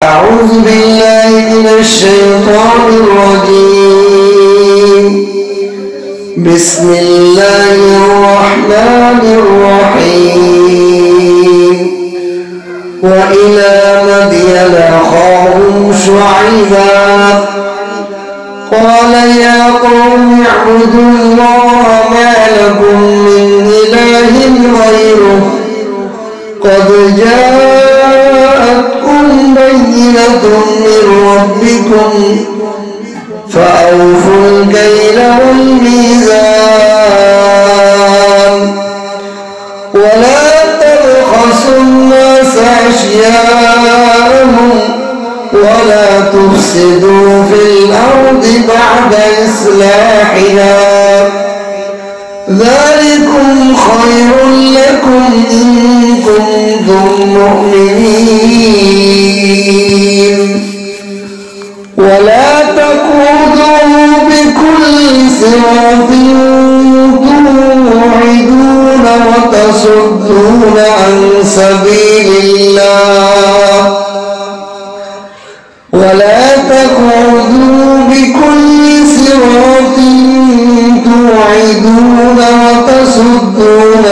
أعوذ بالله من الشيطان الرجيم بسم الله الرحمن الرحيم وإلى مدين أخاهم شعيبا قال يا قوم اعبدوا الله ما لكم من إله غيره قد جاءتكم بينة من ربكم فأوفوا الكيل والميزان ولا تبخسوا الناس أشياءهم ولا تفسدوا في الأرض بعد إصلاحها ذلكم خير لكم إن كنتم مؤمنين ولا تقعدوا بكل صراط توعدون وتصدون عن سبيل الله ولا تقعدوا بكل صراط توعدون وتصدون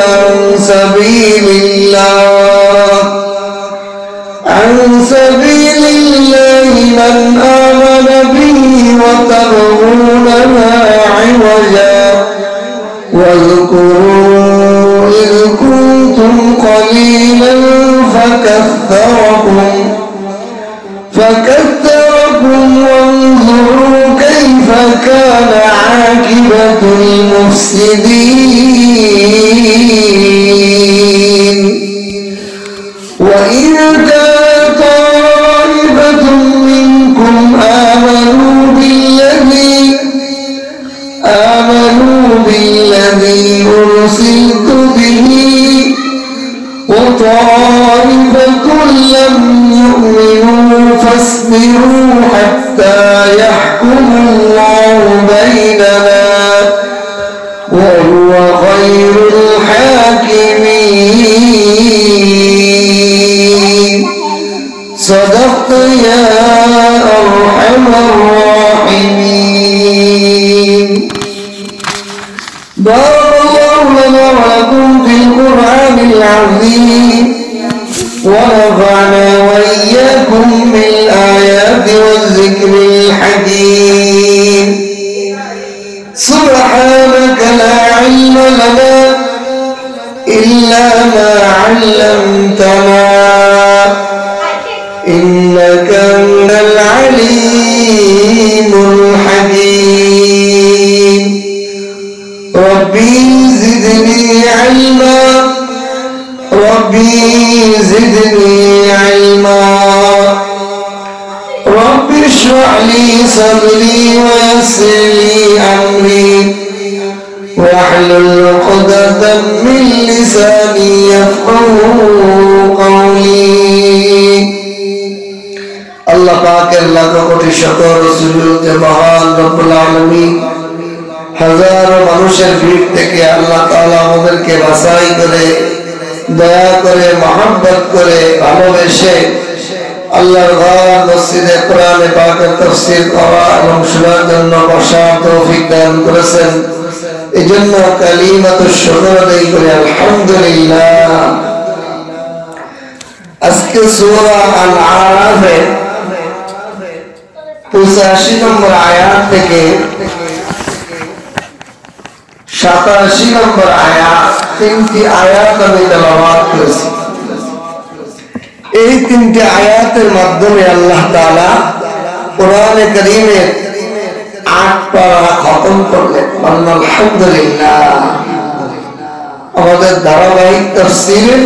عن سبيل الله من آمن به وتبغونها عوجا واذكروا إذ كنتم قليلا فكثركم وانظروا كيف كان عاقبة المفسدين وإن كان طائفة منكم آمنوا بالذي أرسلت به وطائفة لم يؤمنوا فاصبروا حتى يحكم الله بيننا وهو خير الحاكمين صدقت يا أرحم الراحمين بارك الله لنا ولكم في القرآن العظيم ونفعنا وإياكم بالآيات والذكر الحكيم سبحانك لا علم لنا إلا ما علمتنا إنك أنت العليم الحكيم ربي زدني علما رب اشرح لي صدري ويسر لي أمري واحلل عقدة من لساني يفقهوا قولي الله পাকের লাখ কোটি শুকর সুজুদে মহান রব্বুল আলামিন হাজারো মানুষের ভিড় থেকে আল্লাহ তাআলা আমাদেরকে বাছাই করে দয়া করে মহব্বত করে ভালোবেসে আল্লাহর ঘর মসজিদে কোরআনে পাকের তাফসীর করা এবং শোনার জন্য বসার তৌফিক দান করেছেন এজন্য কালিমাতুশ শুকর আদায় করি আলহামদুলিল্লাহ আজকে সূরা আল-আরাফের 85 নম্বর আয়াত থেকে 87 নম্বর আয়াত তিনটি আয়াত আমি তেলাওয়াত করেছি এই তিনটি আয়াতের মাধ্যমে আল্লাহ তাআলা কোরআনে কারীমের 8 পারা খতম করলেন আলহামদুলিল্লাহ আমাদের ধারাবাহিক তাফসীরে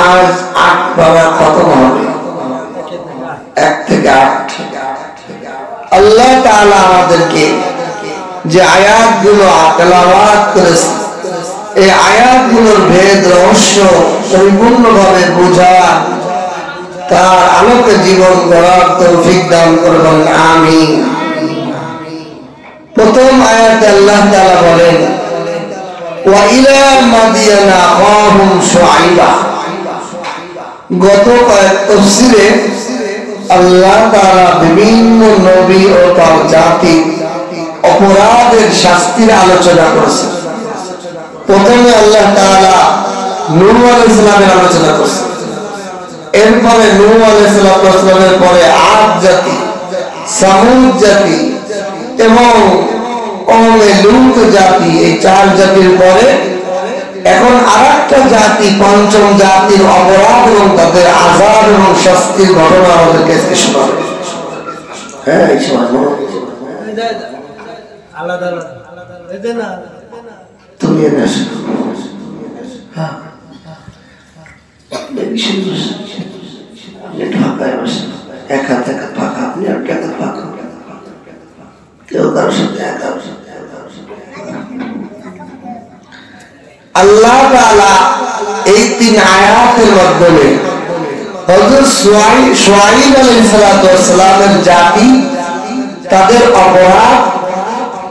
আজ 8 পারা খতম হবে 1 থেকে 8 আল্লাহ তাআলা আমাদেরকে যে আয়াতগুলো তেলাওয়াত করেছেন এই আয়াতগুলোর ভেদ রহস্য পরিপূর্ণভাবে বোঝা তার আলোকে জীবন গড়ার তৌফিক দান করবেন আমিন প্রথম আয়াতে আল্লাহ তাআলা বলেন ওয়া ইলা মাদিয়ানা আখাহুম শুআইবা গত কয়েক তাফসীরে আল্লাহ তাআলা বিভিন্ন নবী ও তার জাতি অপরাধের শাস্তির আলোচনা করেছেন। প্রথমে আল্লাহ তাআলা নূহ আলাইহিস সালামের আলোচনা করেছেন, এরপরে নূহ আলাইহিস সালামের পরে আদ জাতি, সামুদ জাতি এবং কওমে লূত জাতি, এই চার জাতির পরে এখন আরেকটা জাতি, পঞ্চম জাতির অপরাধ এবং তাদের আযাব এবং শাস্তির ঘটনা আমাদেরকে শোনাবে। হ্যাঁ, এই সময় আলাদা আলাদা না তুমি এনে আসো। হ্যাঁ, আপনি ঢাকায় বসে এক হাত ফাঁকা, আপনি আর এক হাত ফাঁকা, কেউ কারোর সাথে একা। আল্লাহ তাআলা এই তিন আয়াতের মাধ্যমে হযরত শুআয়ব আলাইহিস সালামের জাতি, তাদের অপরাধ,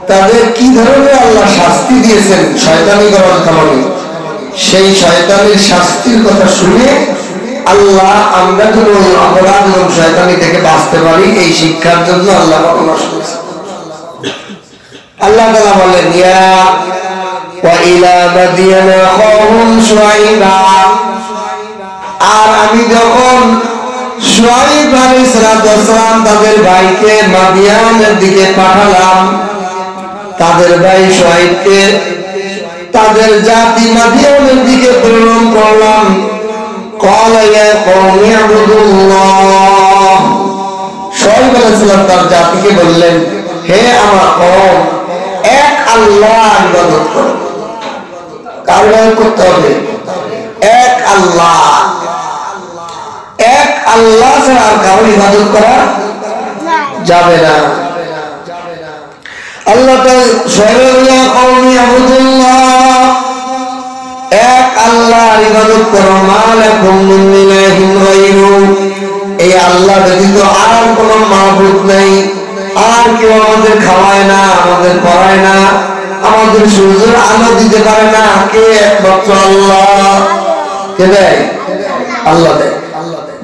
তাদের কি ধরনের আল্লাহ শাস্তি দিয়েছেন শয়তানি করার কারণে, সেই শয়তানির শাস্তির কথা শুনে আল্লাহ আমরা যেন ওই অপরাধ এবং শয়তানি থেকে বাঁচতে পারি, এই শিক্ষার জন্য আল্লাহ ঘটনা শুনেছেন। আল্লাহ তাআলা বলেন, ইয়া وَإِلَى مَدْيَنَ أَخَاهُمْ شُعَيْبًا, আর আমি যখন শুআয়ব আলাইহিস সালাম তাদের ভাইকে মাদিয়ানের দিকে পাঠালাম, তাদের ভাই শুআয়বকে তাদের জাতি মাদিয়ানের দিকে প্রেরণ করলাম। قَالَ يَا قَوْمِ اعْبُدُوا اللَّهَ, শুআয়ব আলাইহিস সালাম তার জাতিকে বললেন, হে আমার কওম, এক আল্লাহর ইবাদত করো। কার ইবাদত করতে হবে? এক আল্লাহ। এক আল্লাহ ছাড়া আর কারোর ইবাদত করা যাবে না। আল্লাহ এক আল্লাহর ইবাদত করো, মা লাকুম মিন ইলাহিন গায়রু, এই আল্লাহ ব্যতীত আর কোনো মাবুদ নাই, আর কেউ আমাদের খাওয়ায় না, আমাদের পড়ায় না, আমাদের সূর্যের আলো দিতে পারে না, কে? একমাত্র আল্লাহ। কে দেয়? আল্লাহ দেয়।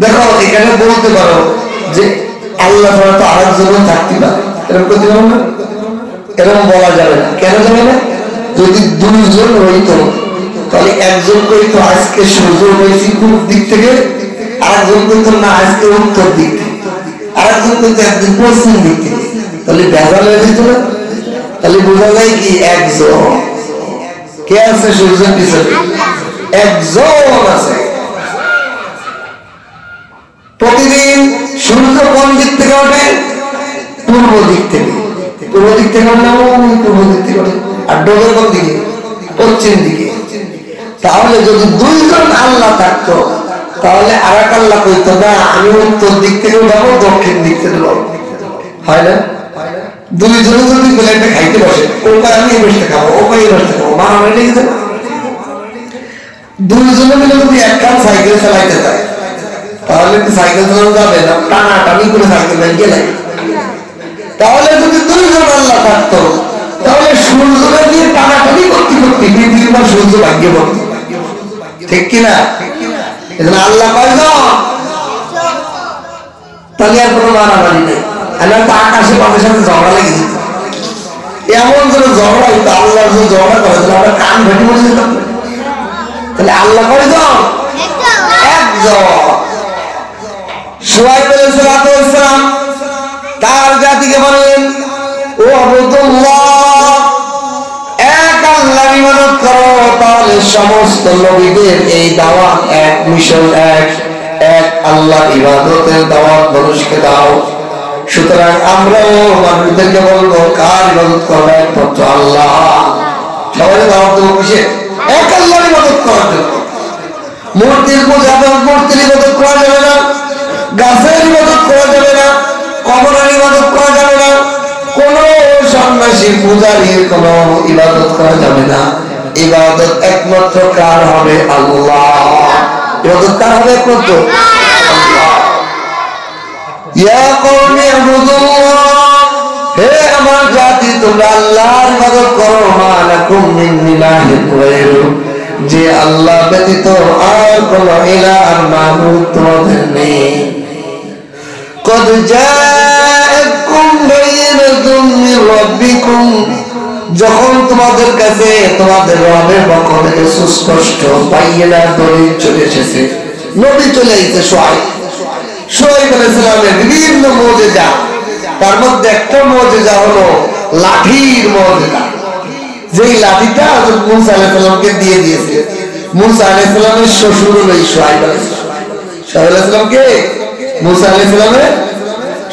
দেখো, এখানে বলতে পারো যে আল্লাহ ছাড়া তো আরেকজন থাকতে পারে, এরকম করতে পারো না? এরকম বলা যাবে না। কেন যাবে না? যদি দুইজন হইতো তাহলে একজন কইতো আজকে সূর্য হয়েছে পূর্ব দিক থেকে, আরেকজন কইতো না আজকে উত্তর দিক থেকে, আরেকজন কইতো একদিন পশ্চিম দিক থেকে, তাহলে ভেজাল হয়ে যেত না? তাহলে বোঝা যায় কি একজন কে আছে সূর্যের পিছনে? একজন আছে। প্রতিদিন সূর্য কোন দিক থেকে ওঠে? পূর্ব দিক থেকে। পূর্ব দিক থেকে পূর্ব দিক থেকে ওঠে, আর ডোবে কোন দিকে? পশ্চিম দিকে। তাহলে যদি দুইজন আল্লাহ থাকতো তাহলে আর এক আল্লাহ কইতো না আমি উত্তর দিক থেকে যাবো, দক্ষিণ দিক থেকে যাবো, হয় না? দুইজনে যদি প্লেটে খাইতে বসে, ও কয় আমি এই বসে খাবো, ও কয় এই বসে খাবো, মারামারি লেগে যাবে। দুইজনে মিলে যদি একখান সাইকেল চালাইতে যায় তাহলে কি সাইকেল চালানো যাবে না? টানাটানি করে সাইকেল লাগিয়ে লাগে। তাহলে যদি দুইজন আল্লাহ থাকতো তাহলে সূর্যকে দিয়ে টানাটানি করতে করতে পৃথিবীর পর সূর্য ভাগ্যে পড়তো, ঠিক কিনা? এজন্য আল্লাহ কয়জন? তাহলে আর কোনো মারামারি নেই। আকাশে আমাদের সাথে ঝগড়া লেগে যেত, এমন যেন ঝগড়া হইতো, আল্লাহ যদি ঝগড়া করে তাহলে আমরা কান ভেটে মরে যেতাম। তাহলে আল্লাহ কয়জন? একজন। শুআয়ব আলাইহিস সালাম তার জাতিকে বললেন, ও আবুদুল্লাহ, এক আল্লাহর ইবাদত করো। তাহলে সমস্ত নবীদের এই দাওয়াত এক, মিশন এক, এক আল্লাহর ইবাদতের দাওয়াত মানুষকে দাও। সুতরাং আমরাও মানুষদেরকে বলবো কার ইবাদত করবে? একমাত্র আল্লাহ। সবাই দাওয়াত দেবো কিসে? এক আল্লাহর ইবাদত করার জন্য। মূর্তির পূজা, মূর্তির ইবাদত করা যাবে না, গাছের ইবাদত করা যাবে না, কবরের ইবাদত করা যাবে না, কোন সন্ন্যাসী পূজারীর কোন ইবাদত করা যাবে না। ইবাদত একমাত্র কার হবে? আল্লাহ। ইবাদত কার হবে? একমাত্র আল্লাহ। ইয়া কওমি ইবুদুল্লাহ, হে আমার জাতি তোমরা আল্লাহর ইবাদত করো। মা লাকুম মিন ইলাহিন গায়রু, যে আল্লাহ ব্যতীত আর কোন ইলাহ আর মাবুদ তোমাদের নেই। قد جاءتكم بينة من ربكم যখন তোমাদের কাছে তোমাদের রবের পক্ষ থেকে সুস্পষ্ট বাইনা দলিল চলে এসেছে নবী চলে এসেছে শুআয়ব আলাইহিস সালামের বিভিন্ন মুজিজা তার মধ্যে একটা মুজিজা হলো লাঠির মুজিজা যেই লাঠিটা হযরত মূসা আলাইহিস সালামকে দিয়ে দিয়েছে মূসা আলাইহিস সালামের শ্বশুর হলো শুআয়ব আলাইহিস সালাম শুআয়ব আলাইহিস সালামকে মূসা আলাইহিস সালামের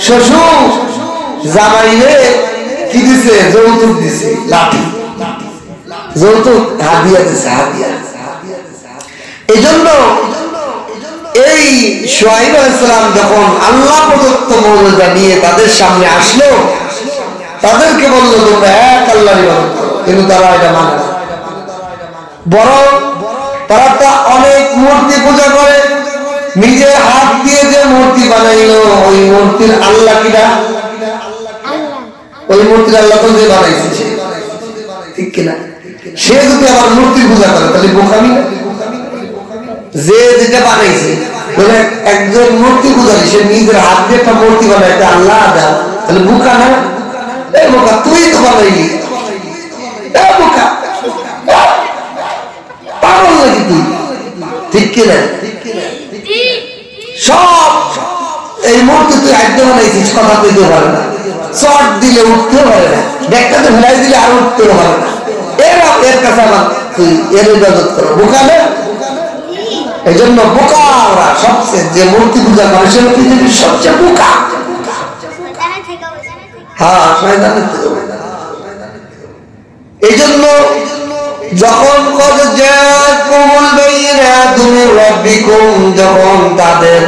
শ্বশুর জামাইরে কি দিছে যৌতুক দিছে লাঠি যৌতুক হাদিয়া দিছে হাদিয়া এইজন্য এই শুআয়ব আলাইহিস সালাম যখন আল্লাহ প্রদত্ত মুজিজা নিয়ে তাদের সামনে আসলো তাদেরকে বলল তোমরা এক আল্লাহর ইবাদত করো কিন্তু তারা এটা মানে না বরং তারা অনেক মূর্তি পূজা করে নিজের হাত দিয়ে যে মূর্তি বানাইলো ওই মূর্তির আল্লাহ কিনা ওই মূর্তির আল্লাহ তো যে বানাইছে ঠিক কিনা সে যদি আবার মূর্তি পূজা করে তাহলে বোকামি না যে যেটা বানাইছে একজন মূর্তি পূজারী সে নিজের হাত দিয়ে একটা মূর্তি বানায় আল্লাহ দাও তাহলে বোকা না এই বোকা তুই তো বানাইলি বোকা পাগল নাকি তুই ঠিক কিনা সব এই মূর্তি তুই একদম বানাইছিস কথা কইতে পারে না শর্ট দিলে উঠতে পারে না ব্যাগটাতে ফেলাই দিলে আর উঠতে পারে না এর কাছে আমার তুই এর ইবাদত করো বোকা না এই জন্য বোকা ওরা সবচেয়ে যে মূর্তি পূজা করে সে পৃথিবীর সবচেয়ে বোকা হ্যাঁ শয়তানের থেকে এই জন্য যখন যখন তাদের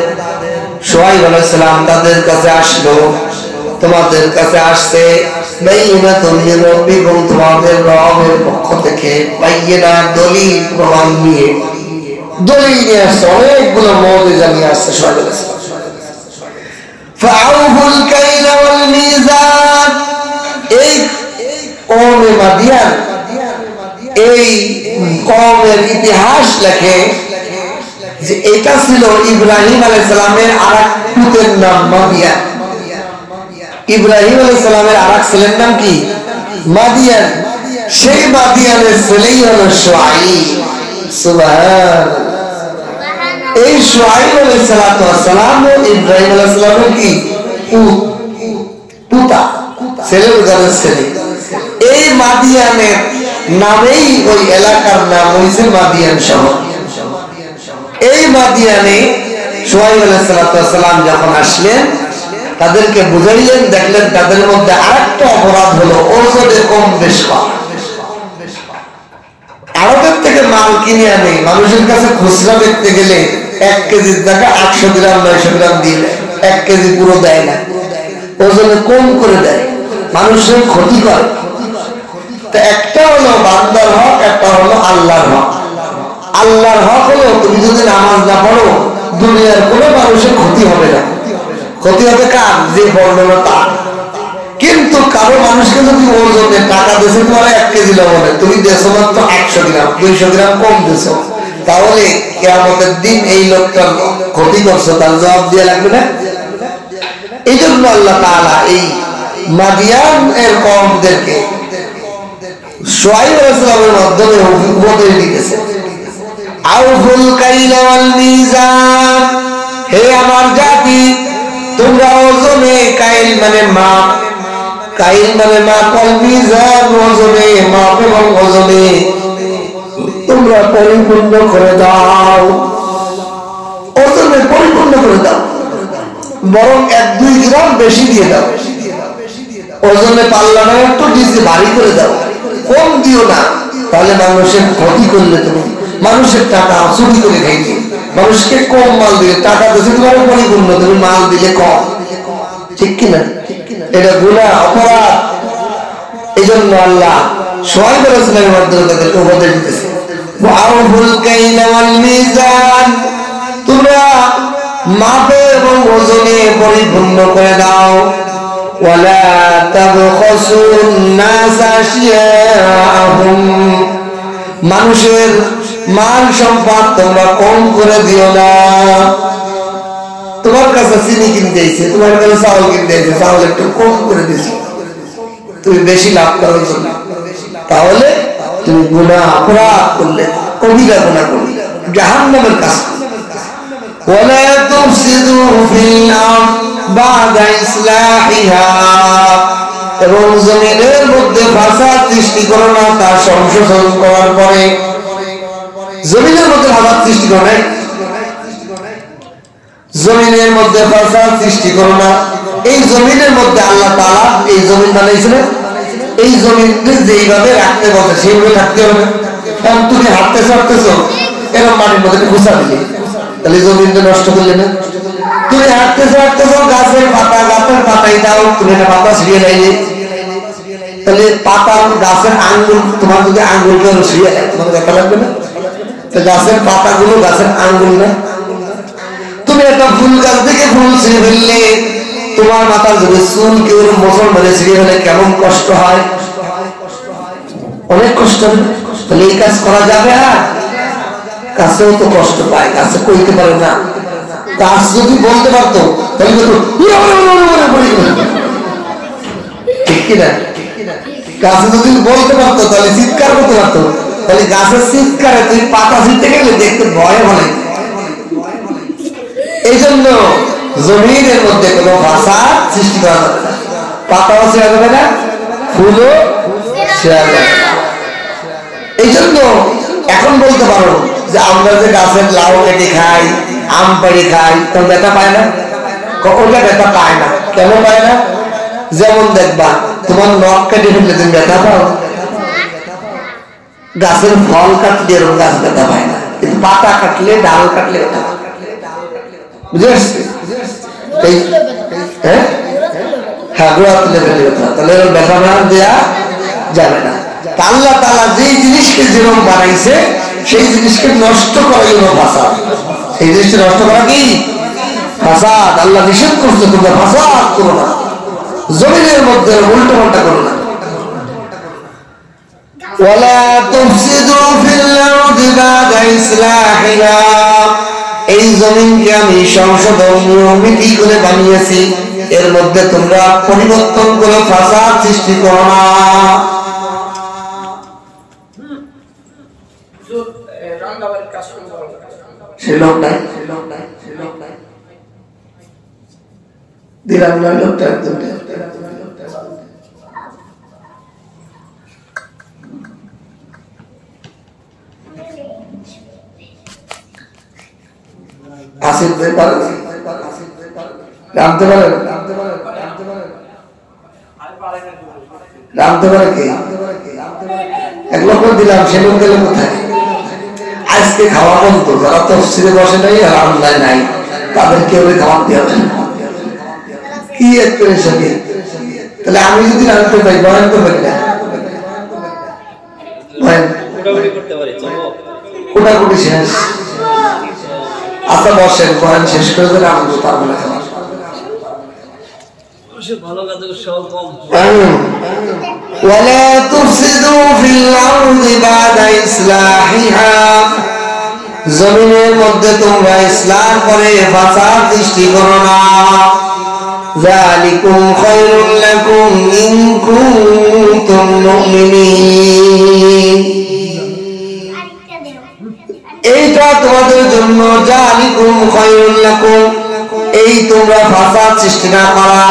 শুআয়ব আলাইহিস সালাম তাদের কাছে আসলো তোমাদের কাছে আসছে বাইনাতুন মির রাব্বিকুম তোমাদের রবের পক্ষ থেকে বাইনা দলিল প্রমাণ নিয়ে আসছে অনেকগুলো মুজিজা নিয়ে আসছে শুআয়ব আলাইহিস সালাম ফাআউফুল কাইলা ওয়াল মিজান এই কওমে মাদিয়ান এই কওমের ইতিহাস লেখে যে এটা ছিল ইব্রাহিম আলাইহিস সালামের আরেক পুত্রের নাম মাদিয়ান ইব্রাহিম আলাইহিস সালামের আরেক ছেলের নাম কি মাদিয়ান সেই মাদিয়ানের ছেলেই হলো শুআয়ব সুবহানাল্লাহ এই শুআয়ব আলাইহিস সালাম ইব্রাহিম আলাইহিস সালামের কি পুতা ছেলে উদাহরণ ছেলে এই মাদিয়ানের নামেই ওই এলাকার নাম হইছে মাদিয়ান শহর এই মাদিয়ানে শুআয়ব আলাইহিস সালাম যখন আসলেন তাদেরকে বুঝাইলেন দেখলেন তাদের মধ্যে আরেকটা অপরাধ হলো ওজনে কম বেশ করা আড়তের থেকে মাল কিনে আনে মানুষের কাছে খুচরা দেখতে গেলে 1 কেজির জায়গা 800 গ্রাম 900 গ্রাম দিয়ে 1 কেজি পুরো দেয় না ওজনে কম করে দেয় মানুষের ক্ষতি করে তো একটা হলো বান্দার হক একটা হলো আল্লাহর হক আল্লাহর হক হলো তুমি যদি নামাজ না পড়ো দুনিয়ার কোনো মানুষের ক্ষতি হবে না ক্ষতি হবে কার যে বর্ণনা তার কিন্তু কারো মানুষকে যদি ওজনে টাকা দিয়েছে তোমার 1 কেজি লবণে তুমি দেছো মাত্র 100 গ্রাম 200 গ্রাম কম দিছো তাহলে কিয়ামতের দিন এই লোকটার ক্ষতি করছো তার জবাব দিয়ে লাগবে না এই জন্য আল্লাহ তাআলা এই মাদিয়ান এর কওমদেরকে শুআয়ব আলাইহিস সালামের মাধ্যমে উপদেশ দিতেছে আউফুল কাইলা ওয়াল মিজান হে আমার জাতি তোমরা ওজনে কাইল মানে মাপ ওয়াল মিজান ওজনে মাপ এবং ওজনে তোমরা পরিপূর্ণ করে দাও ওজনে পরিপূর্ণ করে দাও বরং 1-2 গ্রাম বেশি দিয়ে দাও ওজনে পাল্লাটা একটু দিতে ভারী করে দাও কম দিও না তাহলে মানুষের ক্ষতি করলে তুমি মানুষের টাকা চুরি করে খাইলে মানুষকে কম মাল দিলে টাকা দিয়েছে তোমার পরিপূর্ণ তুমি মাল দিলে কম ঠিক কিনা এটা গুনাহ অপরাধ এই জন্য আল্লাহ শুআয়ব আলাইহিস সালামের মাধ্যমে তাদেরকে উপদেশ দিতেছে ওয়াউফুল কাইলা ওয়াল মিজান তোমরা মাপে এবং ওজনে পরিপূর্ণ করে দাও ওয়ালা তাবখাসুন নাস আশিয়াহুম মানুষের মাল সম্পদ তোমরা কম করে দিও না তোমার কাছে চিনি কিনতে এসেছে, তোমার কাছে চাউল কিনতে এসেছে, চাউল একটু কম করে দিয়েছে তুমি বেশি লাভ করার জন্য, তাহলে তুমি গুনাহ অপরাধ করলে, কবিরা গুনাহ করলে, জাহান্নামের কাজ। ওয়ালা তুফসিদু ফিল আরদ বা'দা ইসলাহিহা, এবং জমিনের মধ্যে ফাসাদ সৃষ্টি করো না তা সংশোধন করার পরে। জমিনের মধ্যে ফাসাদ সৃষ্টি করো না, জমিনের মধ্যে ফাসাদ সৃষ্টি করো না। এই জমিনের মধ্যে আল্লাহ তাআলা এই জমিন বানাইছিলেন, এই জমিনকে যেইভাবে রাখতে বলছে সেইভাবে থাকতে হবে। কারণ তুমি হাঁটতেছো হাঁটতেছো এরকম মাটির মধ্যে ঘুষা দিলে, তাহলে জমিনটা নষ্ট করলে না। তুমি হাঁটতেছো হাঁটতেছো গাছের পাতাই দাও, তুমি একটা পাতা ছিঁড়ে লাইলে, তাহলে পাতা গাছের আঙ্গুল, তোমার যদি আঙ্গুলকে ছিঁড়ে দেয় তোমার দেখা লাগবে না? তো গাছের পাতাগুলো গাছের আঙ্গুল না। তুমি একটা ফুল গাছ থেকে ফুল ছিঁড়ে ফেললে, তোমার মাথার যদি চুল কেউ মুসলমানে ছিঁড়ে ফেলে কেমন কষ্ট হয়, অনেক কষ্ট। তাহলে এই কাজ করা যাবে? আর গাছেও তো কষ্ট পায়, গাছে কইতে পারে না। গাছ যদি বলতে পারতো তাহলে ঠিক কিনা? গাছে যদি বলতে পারতো তাহলে চিৎকার করতে পারতো, তাহলে গাছের চিৎকারে তুই পাতা ছিঁড়তে গেলে দেখতে ভয় বলে। এই জন্য জমিনের মধ্যে কোনো ফাসাদ সৃষ্টি করা যাবে না, পাতাও ছেড়া যাবে না, ফুলও ছেড়া যাবে না। এই জন্য এখন বলতে পারো যে আমরা যে গাছের লাউ কেটে খাই, আম পাড়ি খাই, তো ব্যথা পায় না? ওটা ব্যথা পায় না। কেন পায় না? যেমন দেখবা তোমার নখ কেটে ফেললে তুমি ব্যথা পাও, গাছের ফল কাটলে এরকম গাছ ব্যথা পায় না, কিন্তু পাতা কাটলে, ডাল কাটলে ব্যথা পায়। বুঝে আসছে? হ্যাঁ, গোড়া তুলে ফেলে ব্যথা, তাহলে এরকম ব্যথা না দেওয়া যাবে না। আল্লাহ তাআলা যেই জিনিসকে যেরকম বানাইছে সেই জিনিসকে নষ্ট করাই হলো ফাসাদ। সেই জিনিসটা নষ্ট করা কি ফাসাদ? আল্লাহ নিষেধ করছে তোমরা ফাসাদ করো না, জমিনের মধ্যে উল্টো পাল্টা করো না। ওয়ালা তুফসিদু ফিল আরদি বা'দা ইসলাহিহা, এই জমিনকে আমি সংশোধনীয় নীতি করে বানিয়েছি, এর মধ্যে তোমরা পরিবর্তন করে ফাসাদ সৃষ্টি করো না। সে লোক নাই দিলাম না, লোকটা একদম আসিফ ভাই পারেন, রামতে পারেন, রামতে পারে কি? এক লক্ষ দিলাম, সে লোক গেলে কোথায়? আজকে খাওয়া বন্ধ, যারা তফসিলে বসে নাই আর আমলায় নাই তাদের কেউ খাওয়াতে হবে না। কি এক পেরেশানি! তাহলে আমি যদি রাখতে পাই বয়ান করবে না, কোটাকুটি শেষ। আচ্ছা বসেন, বয়ান শেষ করে দেন, আমি তার বলে খাওয়া ولا تفسدوا في الأرض بعد إصلاحها, জমিনের মধ্যে তোমরা ইসলাহ করে ফাসাদ সৃষ্টি করো না। যালিকুম খায়রুল লাকুম ইন কুনতুম মুমিনিন, এইটা তোমাদের জন্য, যালিকুম খায়রুল লাকুম, এই তোমরা ফাসাদ সৃষ্টি না করা,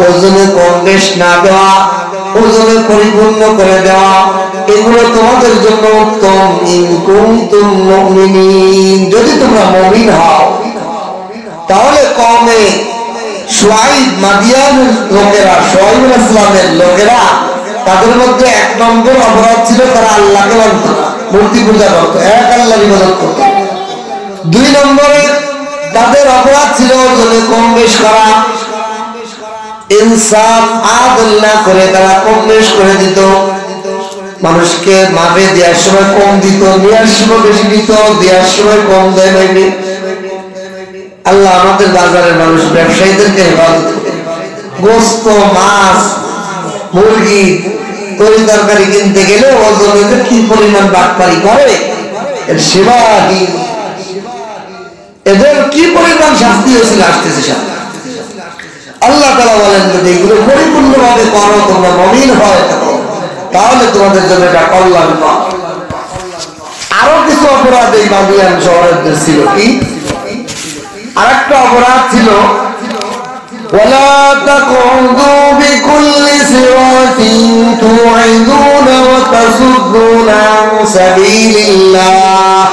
ওজনে কম বেশ না দেওয়া, ওজনে পরিপূর্ণ করে দেওয়া, এগুলো তোমাদের জন্য উত্তম। ইন কুনতুম মুমিনিন, যদি তোমরা মুমিন হও। তাহলে কওমে শুআইব, মাদিয়ানের লোকেরা, শুআইব আলাইহিস সালামের লোকেরা, তাদের মধ্যে এক নম্বর অপরাধ ছিল তারা আল্লাহকে মানত না, মূর্তি পূজা করত, এক আল্লাহর ইবাদত করত। দুই নম্বরে তাদের অপরাধ ছিল ওজনে কম বেশ করা, ইনসাফ আদল না করে তারা কম বেশ করে দিত। মানুষকে মাপে দেওয়ার সময় কম দিত, নেওয়ার সময় বেশি দিত, দেওয়ার সময় কম দেয় নাই। আল্লাহ আমাদের বাজারের মানুষ ব্যবসায়ীদেরকে হেফাজত করে, গোস্ত, মাছ, মুরগি, তরি তরকারি কিনতে গেলে ওজনে কি পরিমাণ বাটপারি করে, এর সেবাহীন এদের কি পরিমাণ শাস্তি হয়েছিল আসতেছে সামনে। আল্লাহ তাআলা বলেন যদি এগুলো পরিপূর্ণভাবে করো, তোমরা মুমিন হয়ে থাকো, তাহলে তোমাদের জন্য এটা কল্যাণ। আরো কিছু অপরাধ এই মাদিয়ান শহরের ছিল। কি আরেকটা অপরাধ ছিল, ولا تقعدوا بكل صراط توعدون وتصدون عن سبيل الله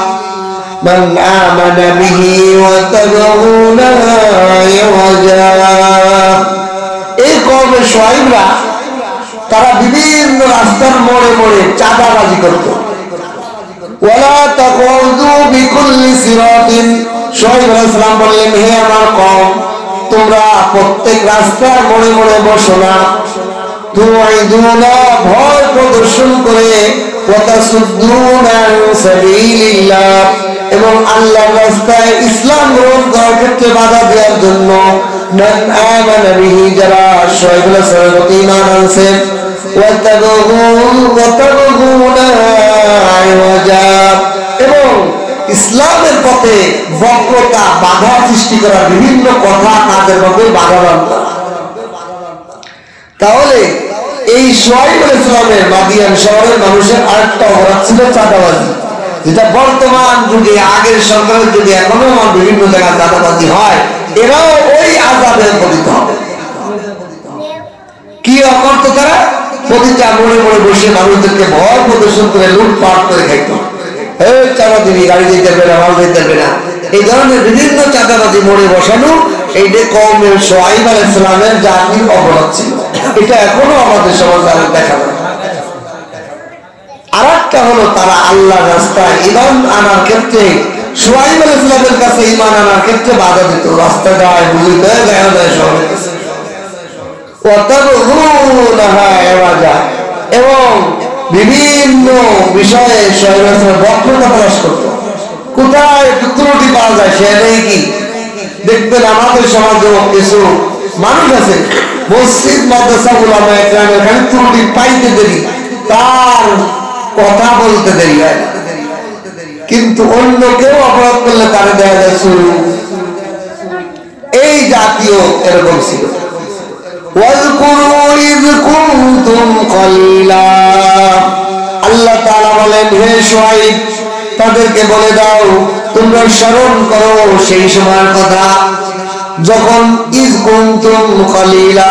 من آمن به وتبغونها عوجا। এই কওমে শুআয়বরা তারা বিভিন্ন রাস্তার মোড়ে মোড়ে চাঁদাবাজি করত। ওয়ালা তাকুযু বিকুল্লি সিরাতিন, শুআয়ব আলাইহিস সালাম বললেন, হে আমার কওম, তোমরা প্রত্যেক রাস্তার মোড়ে মোড়ে বসো না। তুআইদুনা, ভয় প্রদর্শন করে, ওয়া তাসুদ্দুনা আন সাবিলিল্লাহ, এবং আল্লাহর রাস্তায় ইসলাম গ্রহণ করার ক্ষেত্রে বাধা দেওয়ার জন্য। মান আমানা বিহি, যারা শুআয়ব আলাইহিস সালামের প্রতি ঈমান আনছে। ওয়া তাবগুনা আওয়াজা, এবং ইসলামের পথে বক্রতা বাধা সৃষ্টি করা, বিভিন্ন কথা কাজের মধ্যে বাধা দান করা। তাহলে এই শুআয়ব আলাইহিস সালামের মাদিয়ান শহরের মানুষের আরেকটা অপরাধ ছিল চাঁদাবাজি, যেটা বর্তমান যুগে, আগের সরকারের যুগে এখনো বিভিন্ন জায়গায় চাঁদাবাজি হয়। এরাও ওই আযাবে পতিত হবে। কি অকর্ত তারা প্রতিটা মোড়ে মোড়ে বসে মানুষদেরকে ভয় প্রদর্শন করে লুটপাট করে খাইত। চাঁদা দিবি, গাড়ি দিতে পারবে না, মাল দিতে পারবে না, এই ধরনের বিভিন্ন চাঁদাবাজি মোড়ে বসানো, এইটা কওমে শুআয়ব আলাইহিস সালামের জাতির অপরাধ ছিল। এটা এখনো আমাদের সমাজে দেখা যায়। আরেকটা হলো, তারা আল্লাহর রাস্তায় ঈমান আনার ক্ষেত্রে, শুআয়ব আলাইহিস সালামের কাছে ঈমান আনার ক্ষেত্রে বাধা দিত। রাস্তা যায়, বুঝতে যায় শহরের কাছে, এবং বিভিন্ন বিষয়ে বক্রতা প্রকাশ করত। কোথায় একটু ত্রুটি পাওয়া যায় সেটাই কি দেখবেন। আমাদের সমাজেও কিছু মানুষ আছে, মসজিদ মাদ্রাসা উলামা একরাম এখানে ত্রুটি পাইতে দেরি, তার কথা বলতে দেরি হয়, কিন্তু অন্য কেউ অপরাধ করলে তারা দেখা যায় শুরু। এই জাতীয় এরকম ছিল। আল্লাহ তাআলা বলেন, হে শুআয়ব, তাদেরকে বলে দাও, তোমরা স্মরণ করো সেই সময়ের কথা যখন ইজ কুনতুম কলিলা,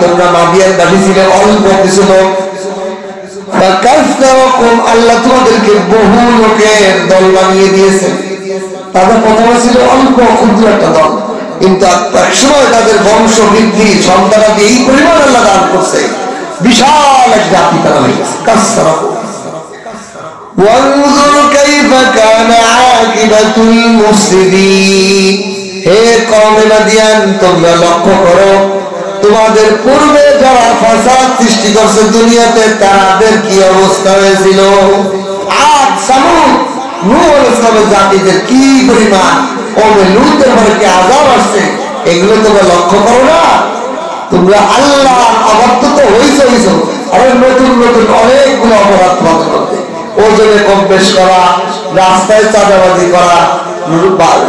তোমরা মাদিয়ানবাসী ছিলে অল্প কিছু লোক। ফাকাসসারাকুম, আল্লাহ তোমাদেরকে বহু লোকের দল বানিয়ে দিয়েছেন। তাদের প্রথমে ছিল অল্প ক্ষুদ্র একটা দল, কিন্তু একসময় তাদের বংশ বৃদ্ধি, সন্তানাদি এই পরিমাণ আল্লাহ দান করছে, বিশাল এক জাতি তারা হয়ে গেছে। কাসসারাকুম ওয়ানজুর কাইফা কানা আকিবাতুল মুফসিদিন, হে কওমে মাদিয়ান, তোমরা লক্ষ্য করো তোমাদের পূর্বে যারা ফাসাদ সৃষ্টি করছে দুনিয়াতে, তাদের কি অবস্থা হয়েছিল। আদ, সামুদ, নূহ আলাইহিস সালামের জাতিদের কি পরিমাণ, কওমে লূতের পরে কি আযাব আসছে, এগুলো তোমরা লক্ষ্য করো না। তোমরা আল্লাহর অবাধ্য তো হইছো, আর নতুন নতুন অনেকগুলো অপরাধ বন্ধ করতে, ওজনে কম বেশ করা, রাস্তায় চাঁদাবাজি করা,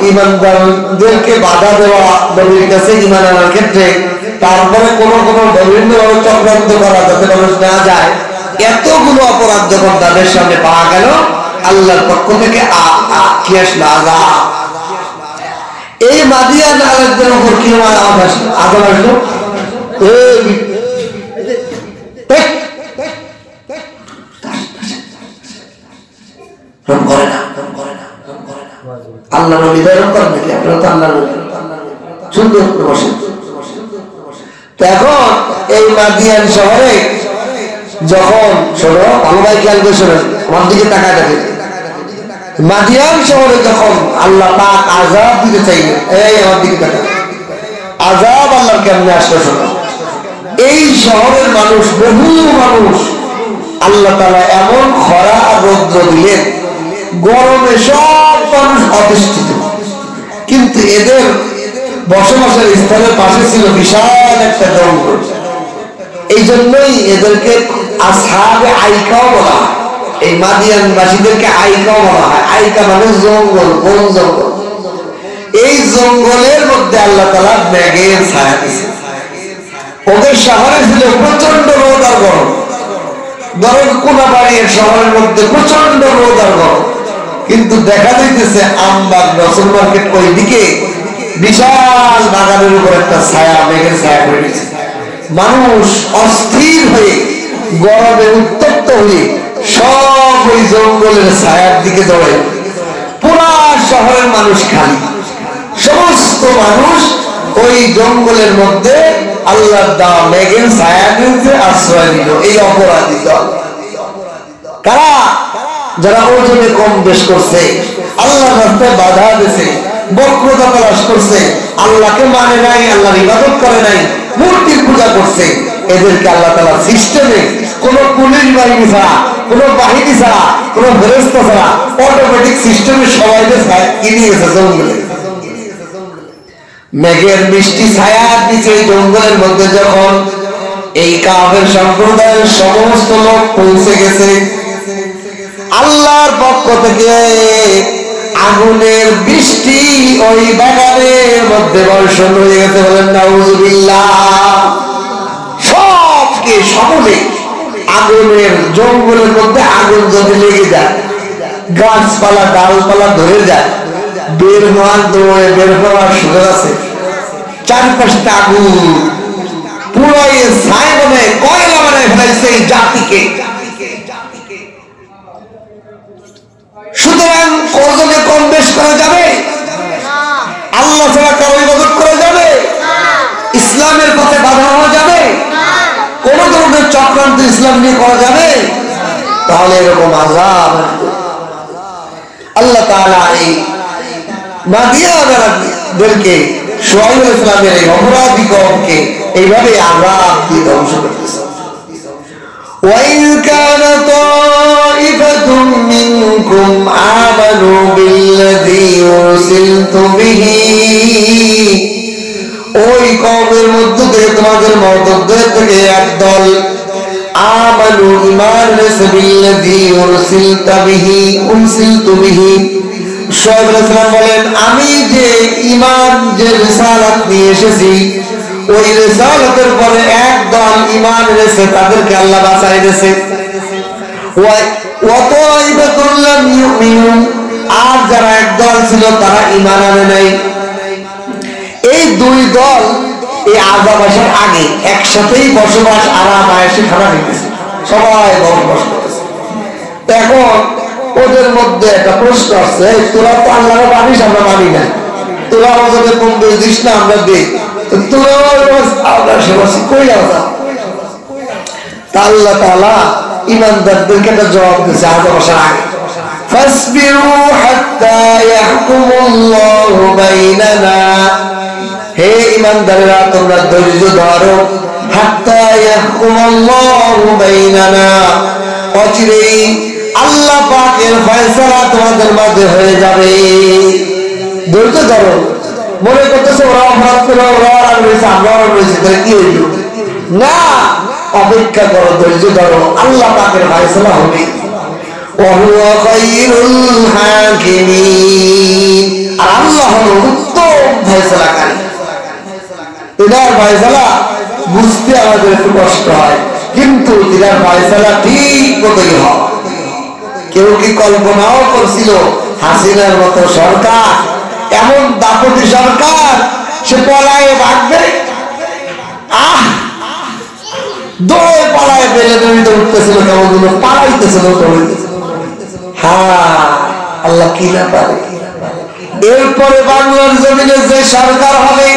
ঈমানদারদেরকে বাধা দেওয়া নবীর কাছে ঈমান আনার ক্ষেত্রে, তারপরে কোন কোন বিভিন্ন চক্রান্ত করা যাতে মানুষ না যায়। এতগুলো অপরাধ যখন তাদের সামনে পাওয়া গেল, আল্লাহর পক্ষ থেকে কি আসলো? আযাব। এই মাদিয়ান আলেমদের উপর কি আযাব আসলো? আল্লাহ নবী দরম করেন নাকি? আপনারা তো আল্লাহ নবী সুন্দর করে বসেন। এখন এই মাদিয়ান শহরে যখন, শোনো ভালো ভাই, খেয়াল করে শোনেন, আমার দিকে তাকায় দেখেন, মাদিয়ান শহরে যখন আল্লাহ পাক আযাব দিতে চাইলেন, এই আমার দিকে তাকায়, আযাব আল্লাহর কেমনে আসলো শোনো। এই শহরের মানুষ, বহু মানুষ, আল্লাহ তাআলা এমন খরা রৌদ্র দিলেন, গরমে সব মানুষ অতিষ্ঠিত, কিন্তু এদের বসবাসের স্থানের পাশে ছিল বিশাল একটা জঙ্গল। এই জন্যই এদেরকে আসহাবে আইকাও বলা হয়। এই মাদিয়ানবাসীদেরকে আইকাও বলা হয়। আইকা মানে জঙ্গল, বন জঙ্গল। এই জঙ্গলের মধ্যে আল্লাহ তাআলা মেঘের ছায়া দিয়েছে। ওদের শহরে ছিল প্রচন্ড রোদ আর গরম, ধরেন কোনাবাড়ির শহরের মধ্যে প্রচন্ড রোদ আর গরম, কিন্তু দেখা যাইতেছে আমবাগ রসুল মার্কেট ওই দিকে বিশাল বাগানের উপর একটা ছায়া, মেঘের ছায়া পড়ে গেছে। মানুষ অস্থির হয়ে গরমে উত্তপ্ত হয়ে সব ওই জঙ্গলের ছায়ার দিকে দৌড়ে। পুরা শহরের মানুষ খালি, সমস্ত মানুষ ওই জঙ্গলের মধ্যে আল্লাহর দেওয়া মেঘের ছায়া নিতে আশ্রয় নিল। এই অপরাধী দল কারা? যারা ওজনে কম বেশ করছে, আল্লাহর রাস্তায় বাধা দিয়েছে, বক্রতা তালাশ করছে, আল্লাহকে মানে নাই, আল্লাহর ইবাদত করে নাই, মূর্তির পূজা করছে। এদেরকে আল্লাহ তাআলা সিস্টেমে কোন পুলিশ বাহিনী ছাড়া, কোন বাহিনী ছাড়া, কোন ফেরেশতা ছাড়া অটোমেটিক সিস্টেমে সবাইকে কিনে গেছে জঙ্গলে। মেঘের মিষ্টি ছায়ার নিচে জঙ্গলের মধ্যে যখন এই কাফের সম্প্রদায়ের সমস্ত লোক পৌঁছে গেছে, আল্লাহর পক্ষ থেকে আগুনের বৃষ্টি ওই বাগানের মধ্যে বর্ষণ হয়ে গেছে। বলেন নাউযুবিল্লাহ। সবকে সকলে আগুনের জঙ্গলের মধ্যে আগুন যদি লেগে যায়, গাছপালা ডালপালা ধরে যায়, বের হওয়ার দৌড়ে বের হওয়ার সুযোগ আছে। চারপাশটা আগুন, পুরো ছাই বনে কয়লা বানায় ফেলাইছে এই জাতিকে। সুতরাং ওজনে কম বেশ করা যাবে? আল্লাহ ছাড়া কারো ইবাদত করা যাবে? ইসলামের পথে বাধা হওয়া যাবে? কোন ধরনের চক্রান্ত ইসলাম নিয়ে করা যাবে? তাহলে এরকম আযাব আল্লাহ তাআলা এই মাদিয়ানদেরকে, শুআয়ব আলাইহিস সালামের এই অপরাধী কওমকে এইভাবে আযাব দিয়ে ধ্বংস করতেছে। وَإِذْ كَانَ طَائِفَةٌ مِّنكُمْ آمَنُوا بِالَّذِي أُرْسِلْتُ بِهِ, ওই কওমের মধ্যে থেকে তোমাদের মধ্যে থেকে একদল আমানু ঈমান এনেছে, বিল্লাযী উরসিলতু বিহি। শুআয়ব আলাইহিস সালাম বলেন, আমি যে ঈমান, যে রিসালাত নিয়ে এসেছি, ওই রিসালাতের পরে একদল ঈমান এনেছে, তাদেরকে আল্লাহ বাঁচাই দিয়েছে। ওয়া তাইবাতুল লাম ইউমিনু, আর যারা একদল ছিল তারা ঈমান আনে নাই। এই দুই দল এই আযাব আসার আগে একসাথেই বসবাস, আরাম আয়েশে খানা খাইতেছে, সবাই বসবাস করতেছে। এখন ওদের মধ্যে একটা প্রশ্ন আসছে, তোরা তো আল্লাহর মানিস, আমরা মানি না, তোরা আমাদের কম বেশ দিস না, আমরা দিই, আল্লাহ তাআলা ঈমানদারদেরকে একটা জবাব দিয়েছে আযাব আসার আগে, ফাসবিরু হাত্তা ইয়াহকুমুল্লাহু বাইনানা, হে ঈমানদারেরা তোমরা ধৈর্য ধরো, হাত্তা ইয়াহকুমুল্লাহু বাইনানা, অচিরেই আল্লাহ পাকের ফয়সালা তোমাদের মাঝে হয়ে যাবে। ধৈর্য ধরো। মনে করতেছে ওরা অপরাধ করে, ওরা রয়েছে, আমরা রয়েছে, তাহলে কি হইল? না, অপেক্ষা করো, ধৈর্য ধরো, আল্লাহ পাকের ফয়সালা হবে। ওয়াহুয়া খায়রুল হাকিমিন, আর আল্লাহ হলো উত্তম ফয়সালাকারী। এটার ফয়সালা বুঝতে আমাদের একটু কষ্ট হয়, কিন্তু এটার ফয়সালা ঠিক মতোই হয়। কেউ কি কল্পনাও করছিল হাসিনার মতো সরকার, এমন দাপটি সরকার, সে পলায়ে ভাগবে? দৌড়ে পালায় বেলে দড়িতে উঠতেছিল, কেমন গুলো পালাইতেছিল দৌড়িতে। হ্যাঁ, আল্লাহ কি না পারে। এরপরে বাংলার জমিনে যে সরকার হবে,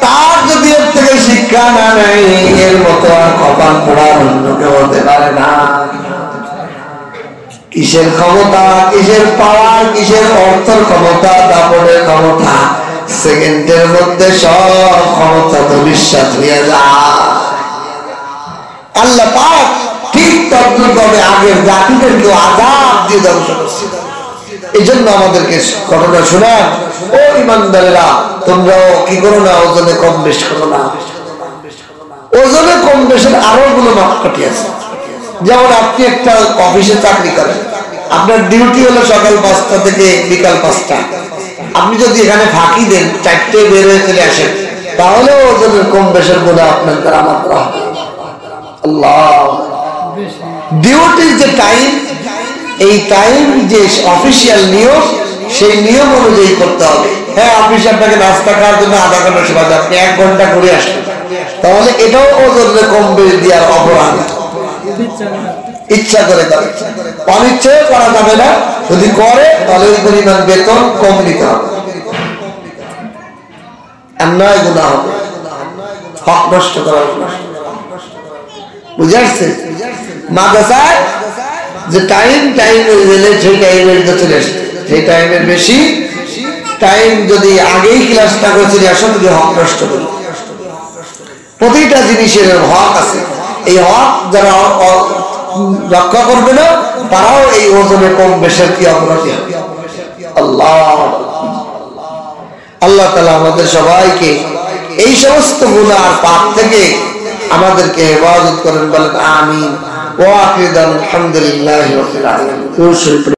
তার যদি এর থেকে শিক্ষা না নেয়, এর মতো আর কপাল পোড়ার অন্য কেউ হতে পারে না। কিসের ক্ষমতা, কিসের পাওয়ার, কিসের অর্থের ক্ষমতা, দাপটের ক্ষমতা, সেকেন্ডের মধ্যে সব ক্ষমতা তো নিঃশ্বাস হয়ে যায়। আল্লাহ পাক ঠিক তদ্রুপভাবে আগের জাতিদেরকেও আযাব দিয়ে ধ্বংস করছে। এই জন্য আমাদেরকে ঘটনা শোনান, ও ঈমানদারেরা, তোমরাও কি করো না, ওজনে কম বেশ করো না। ওজনে কম বেশের আরো গুলো মাপকাঠি আছে। যেমন আপনি একটা অফিসে চাকরি করেন, আপনার ডিউটি হলো সকাল 5টা থেকে বিকাল 5টা, আপনি যদি এখানে ফাঁকি দেন, 4টে বের হয়ে চলে আসেন, তাহলে ওজনের কম বেশের গুনাহ আপনার দ্বারা মাত্র হবে। আল্লাহ, ডিউটির যে টাইম, এই টাইম যে অফিসিয়াল নিয়ম, সেই নিয়ম অনুযায়ী করতে হবে। হ্যাঁ, অফিসে আপনাকে নাস্তা খাওয়ার জন্য আধা ঘন্টা সময়, আপনি 1 ঘন্টা করে আসবেন, তাহলে এটাও ওজনের কম বেশ দেওয়ার অপরাধ। ইচ্ছা করে করে, অনিচ্ছায় করা যাবে না। যদি করে তাহলে ওই পরিমাণ বেতন কম নিতে হবে, অন্যায় গুনাহ হবে, হক নষ্ট করা হবে। বুঝে আসছে? মাদ্রাসায় যে টাইম সেই টাইমের চলে আসছে, সেই টাইমের বেশি টাইম যদি আগেই ক্লাসটা করে চলে আসো, যদি হক নষ্ট করি। প্রতিটা জিনিসের হক আছে, এই হক যারা রক্ষা করবে না, তারাও এই ওজনে কম বেশের কি অপরাধী হবে। আল্লাহ তাআলা আমাদের সবাইকে এই সমস্ত গুনাহ আর পাপ থেকে আমাদেরকে হেফাজত করেন, বলেন আমিন। ওয়া আখিরু দাওয়ানা আলহামদুলিল্লাহি রাব্বিল আলামিন।